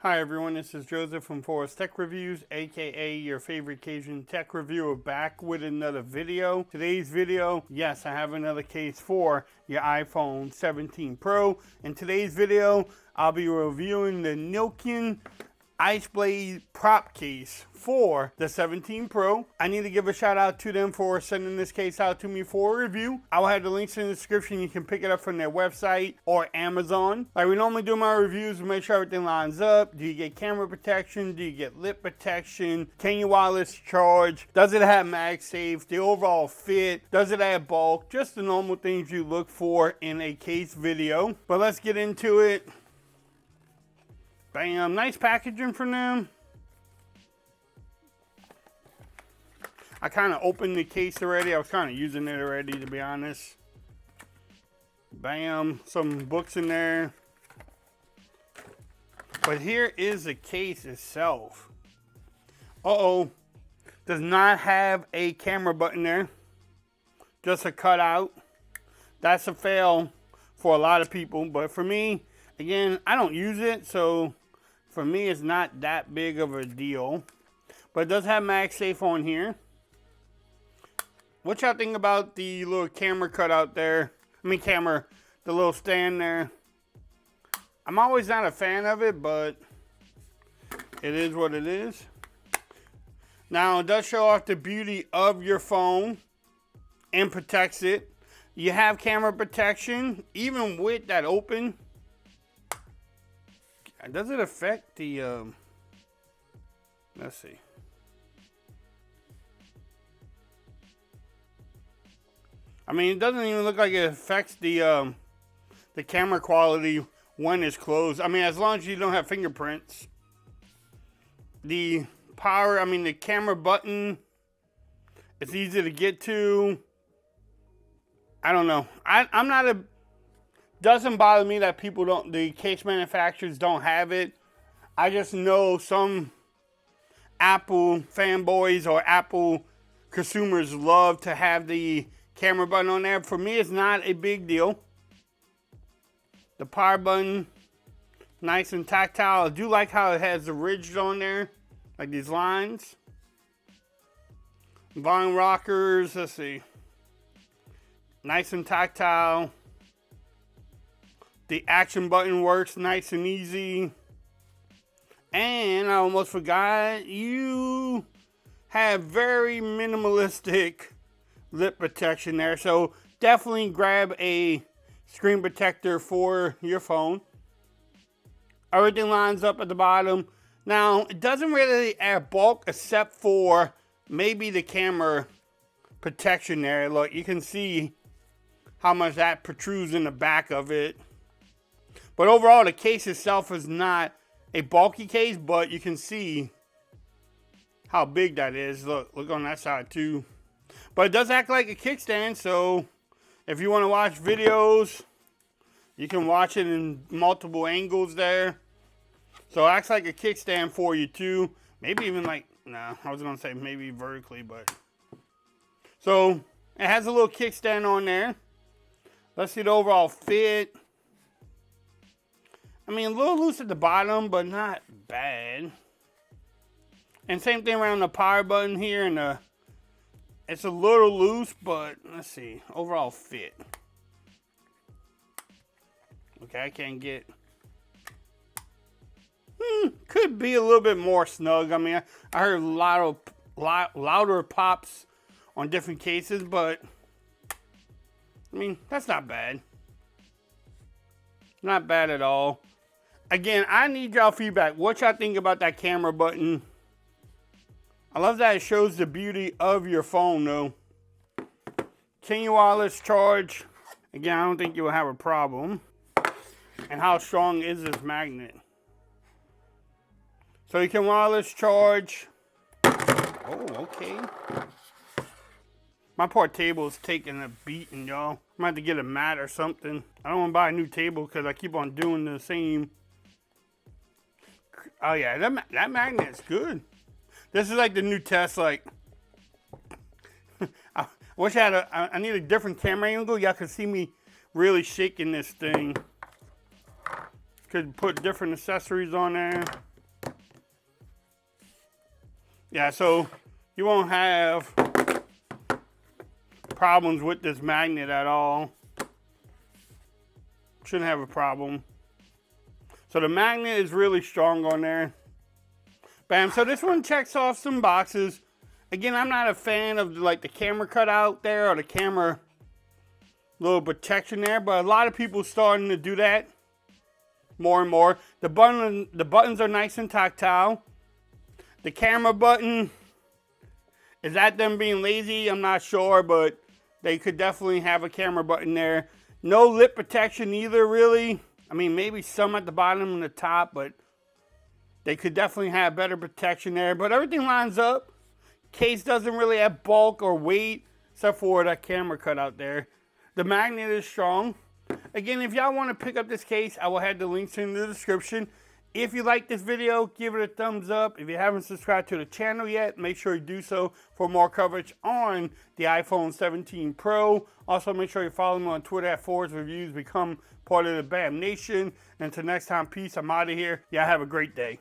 Hi everyone, this is Joseph from Forest Tech Reviews, aka your favorite Cajun tech reviewer, back with another video. Today's video, yes, I have another case for your iPhone 17 Pro. In today's video, I'll be reviewing the Nillkin Iceblade prop case for the 17 Pro. I need to give a shout out to them for sending this case out to me for a review. I will have the links in the description. You can pick it up from their website or Amazon. Like we normally do my reviews, we make sure everything lines up. Do you get camera protection? Do you get lip protection? Can you wireless charge? Does it have MagSafe? The overall fit? Does it have bulk? Just the normal things you look for in a case video. But let's get into it. Bam, nice packaging from them. I kind of opened the case already. I was kind of using it already, to be honest. Bam, some books in there. But here is the case itself. Uh-oh, does not have a camera button there. Just a cutout. That's a fail for a lot of people, but for me, again, I don't use it, so for me, it's not that big of a deal. But it does have MagSafe on here. What y'all think about the little camera cutout there? I mean the little stand there. I'm always not a fan of it, but it is what it is. Now, it does show off the beauty of your phone and protects it. You have camera protection, even with that open. Does it affect the, let's see. I mean, it doesn't even look like it affects the camera quality when it's closed. I mean, as long as you don't have fingerprints. The power, I mean, the camera button, it's easy to get to. I don't know. I'm not a... Doesn't bother me that the case manufacturers don't have it. I just know some Apple fanboys or Apple consumers love to have the camera button on there. For me, it's not a big deal. The power button, nice and tactile. I do like how it has the ridges on there, like these lines. Volume rockers, let's see. Nice and tactile. The action button works nice and easy. And I almost forgot, you have very minimalistic lip protection there. So definitely grab a screen protector for your phone. Everything lines up at the bottom. Now, it doesn't really add bulk except for maybe the camera protection there. Look, you can see how much that protrudes in the back of it. But overall, the case itself is not a bulky case, but you can see how big that is. Look on that side too. But it does act like a kickstand, so if you want to watch videos, you can watch it in multiple angles there. So it acts like a kickstand for you too. Maybe even like, no, I was going to say maybe vertically, but. So it has a little kickstand on there. Let's see the overall fit. I mean, a little loose at the bottom, but not bad. And same thing around the power button here. And it's a little loose, but let's see. Overall fit. Okay, I can't get... could be a little bit more snug. I mean, I heard a lot of louder pops on different cases, but... I mean, that's not bad. Not bad at all. Again, I need y'all feedback. What y'all think about that camera button? I love that it shows the beauty of your phone, though. Can you wireless charge? Again, I don't think you will have a problem. And how strong is this magnet? So you can wireless charge. Oh, okay. My poor table is taking a beating, y'all. I'm gonna have to get a mat or something. I don't want to buy a new table because I keep on doing the same. Oh yeah, that magnet's good. This is like the new test. Like, I wish I need a different camera angle. Y'all can see me really shaking this thing. Could put different accessories on there. Yeah, so you won't have problems with this magnet at all. Shouldn't have a problem. So the magnet is really strong on there. Bam, so this one checks off some boxes. Again, I'm not a fan of like the camera cutout there or the camera little protection there, but a lot of people starting to do that more and more. The buttons are nice and tactile. The camera button, is that them being lazy? I'm not sure, but they could definitely have a camera button there. No lip protection either, really. I mean, maybe some at the bottom and the top, but they could definitely have better protection there. But everything lines up. Case doesn't really have bulk or weight, except for that camera cutout there. The magnet is strong. Again, if y'all want to pick up this case, I will have the links in the description. If you like this video, give it a thumbs up. If you haven't subscribed to the channel yet, make sure you do so for more coverage on the iPhone 17 Pro. Also, make sure you follow me on Twitter at @ForwardsReviews. Become part of the BAM Nation. And until next time, peace. I'm out of here. Y'all have a great day.